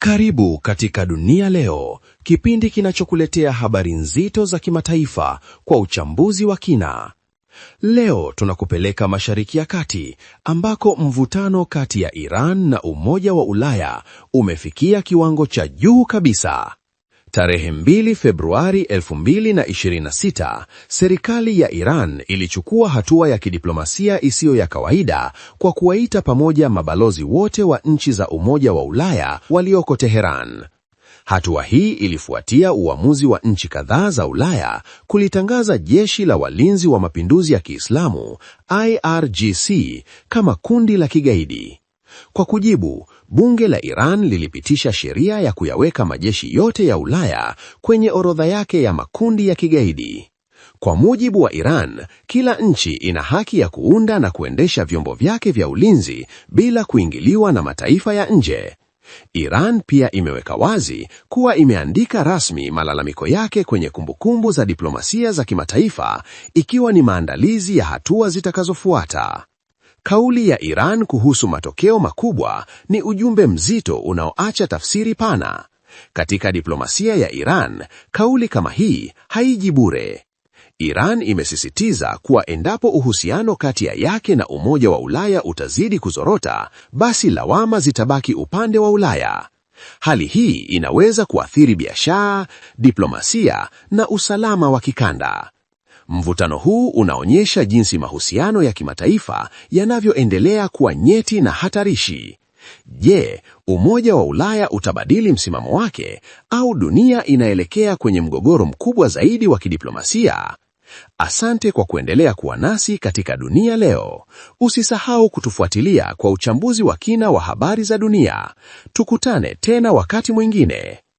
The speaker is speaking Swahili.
Karibu katika Dunia Leo, kipindi kinachokuletea habari nzito za kimataifa kwa uchambuzi wa kina. Leo tunakupeleka Mashariki ya Kati, ambako mvutano kati ya Iran na Umoja wa Ulaya umefikia kiwango cha juu kabisa. Tarehe 2 Februari 2026, serikali ya Iran ilichukua hatua ya kidiplomasia isiyo ya kawaida kwa kuwaita pamoja mabalozi wote wa nchi za Umoja wa Ulaya walioko Teheran. Hatua hii ilifuatia uamuzi wa nchi kadhaa za Ulaya kulitangaza Jeshi la Walinzi wa Mapinduzi ya Kiislamu IRGC kama kundi la kigaidi. Kwa kujibu, bunge la Iran lilipitisha sheria ya kuyaweka majeshi yote ya Ulaya kwenye orodha yake ya makundi ya kigaidi. Kwa mujibu wa Iran, kila nchi ina haki ya kuunda na kuendesha vyombo vyake vya ulinzi bila kuingiliwa na mataifa ya nje. Iran pia imeweka wazi kuwa imeandika rasmi malalamiko yake kwenye kumbukumbu za diplomasia za kimataifa, ikiwa ni maandalizi ya hatua zitakazofuata. Kauli ya Iran kuhusu matokeo makubwa ni ujumbe mzito unaoacha tafsiri pana. Katika diplomasia ya Iran, kauli kama hii haiji bure. Iran imesisitiza kuwa endapo uhusiano kati yake na Umoja wa Ulaya utazidi kuzorota, basi lawama zitabaki upande wa Ulaya. Hali hii inaweza kuathiri biashara, diplomasia na usalama wa kikanda. Mvutano huu unaonyesha jinsi mahusiano ya kimataifa yanavyoendelea kuwa nyeti na hatarishi. Je, Umoja wa Ulaya utabadili msimamo wake au dunia inaelekea kwenye mgogoro mkubwa zaidi wa kidiplomasia? Asante kwa kuendelea kuwa nasi katika Dunia Leo. Usisahau kutufuatilia kwa uchambuzi wa kina wa habari za dunia. Tukutane tena wakati mwingine.